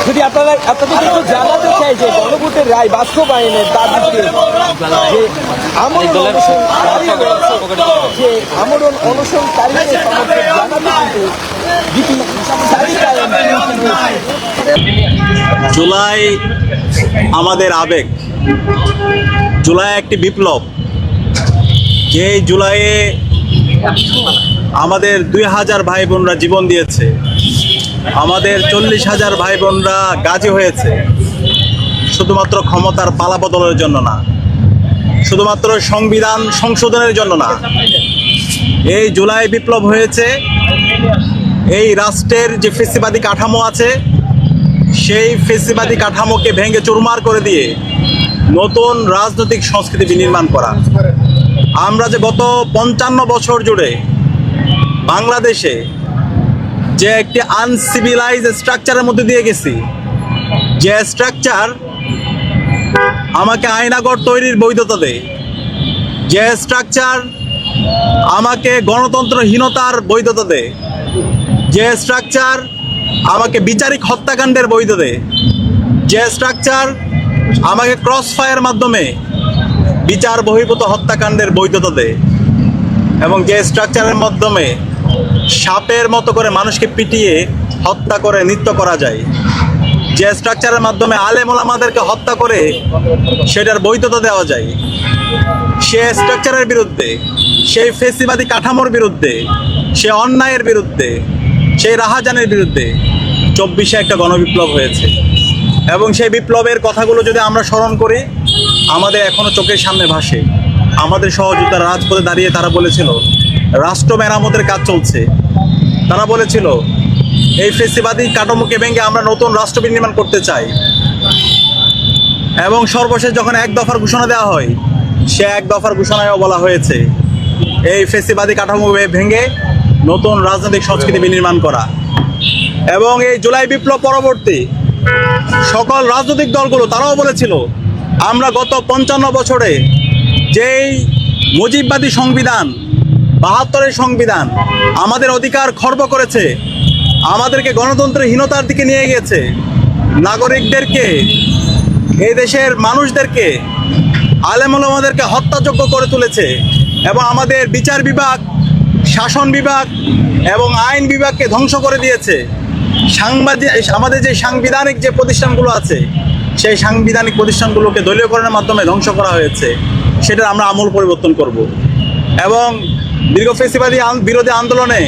যদি আপনাদের জানাতে চাই যে গণভোটের রায় বাস্তবায়নের দাবিতে যে আমরণ অনশনকারীদের সমর্থন জানাতে জুলাই আমাদের আবেগ, জুলাই একটি বিপ্লব। যে জুলাইয়ে আমাদের 2000 ভাই বোনরা জীবন দিয়েছে, আমাদের 40,000 ভাই বোনরা গাজী হয়েছে, শুধুমাত্র ক্ষমতার পালাবদলের জন্য না, শুধুমাত্র সংবিধান সংশোধনের জন্য না। এই জুলাই বিপ্লব হয়েছে এই রাষ্ট্রের যে ফেসিবাদী কাঠামো আছে, সেই ফেসিবাদী কাঠামোকে ভেঙে চুরমার করে দিয়ে নতুন রাজনৈতিক সংস্কৃতি বিনির্মাণ করা। আমরা যে গত 55 বছর জুড়ে বাংলাদেশে যে একটি আনসিভিলাইজ স্ট্রাকচারের মধ্যে দিয়ে গেছি, যে স্ট্রাকচার আমাকে আয়নাঘর তৈরির বৈধতা দেয়, যে স্ট্রাকচার আমাকে গণতন্ত্রহীনতার বৈধতা দেয়, যে স্ট্রাকচার আমাকে বিচারিক হত্যাকাণ্ডের বৈধ দেয়, যে স্ট্রাকচার আমাকে ক্রস ফায়ার মাধ্যমে বিচার বহির্ভূত হত্যাকাণ্ডের বৈধতা দেয়, এবং যে স্ট্রাকচারের মাধ্যমে সাপের মতো করে মানুষকে পিটিয়ে হত্যা করে নৃত্য করা যায়, যে স্ট্রাকচারের মাধ্যমে আলেম ওলামাদেরকে হত্যা করে সেটার বৈধতা দেওয়া যায়, সে স্ট্রাকচারের বিরুদ্ধে, সেই ফেসিবাদী কাঠামোর বিরুদ্ধে, সে অন্যায়ের বিরুদ্ধে, সেই রাহাজানের বিরুদ্ধে 24-এ একটা গণবিপ্লব হয়েছে। এবং সেই বিপ্লবের কথাগুলো যদি আমরা স্মরণ করি, আমাদের এখনও চোখের সামনে ভাসে। আমাদের সহযোদ্ধারা রাজপথে দাঁড়িয়ে তারা বলেছিল রাষ্ট্র মেরামতের কাজ চলছে। তারা বলেছিল এই ফেসিবাদী কাঠামোকে ভেঙে আমরা নতুন রাষ্ট্র বিনির্মাণ করতে চাই। এবং সর্বশেষ যখন এক দফার ঘোষণা দেওয়া হয়, সে এক দফার ঘোষণায়ও বলা হয়েছে এই ফেসিবাদী কাঠামো ভেঙে নতুন রাজনৈতিক সংস্কৃতি বিনির্মাণ করা। এবং এই জুলাই বিপ্লব পরবর্তী সকল রাজনৈতিক দলগুলো তারাও বলেছিল আমরা গত 55 বছরে যেই মুজিববাদী সংবিধান, 72-এর সংবিধান আমাদের অধিকার খর্ব করেছে, আমাদেরকে গণতন্ত্রহীনতার দিকে নিয়ে গেছে, নাগরিকদেরকে, এই দেশের মানুষদেরকে, আলেম ওলামাদেরকে হত্যাযোগ্য করে তুলেছে, এবং আমাদের বিচার বিভাগ, শাসন বিভাগ এবং আইন বিভাগকে ধ্বংস করে দিয়েছে। আমাদের যে সাংবিধানিক যে প্রতিষ্ঠানগুলো আছে, সেই সাংবিধানিক প্রতিষ্ঠানগুলোকে দলীয়করণের মাধ্যমে ধ্বংস করা হয়েছে। সেটা আমরা আমূল পরিবর্তন করব। এবং দীর্ঘ ফেসিবাদী বিরোধী আন্দোলনে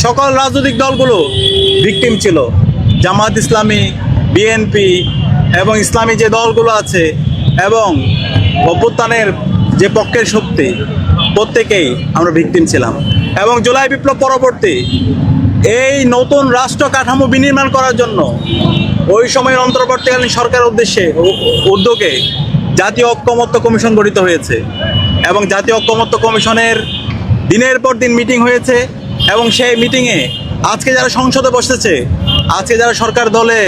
সকল রাজনৈতিক দলগুলো ভিকটিম ছিল। জামাত ইসলামী, বিএনপি এবং ইসলামী যে দলগুলো আছে এবং অভ্যুত্থানের যে পক্ষের শক্তি, প্রত্যেকেই আমরা ভিকটিম ছিলাম। এবং জুলাই বিপ্লব পরবর্তী এই নতুন রাষ্ট্র কাঠামো বিনির্মাণ করার জন্য ওই সময়ের অন্তর্বর্তীকালীন সরকারের উদ্যোগে জাতীয় ঐক্যমত্য কমিশন গঠিত হয়েছে। এবং জাতীয় ঐক্যমত্য কমিশনের দিনের পর দিন মিটিং হয়েছে। এবং সেই মিটিংয়ে আজকে যারা সংসদে বসেছে, আজকে যারা সরকার দলে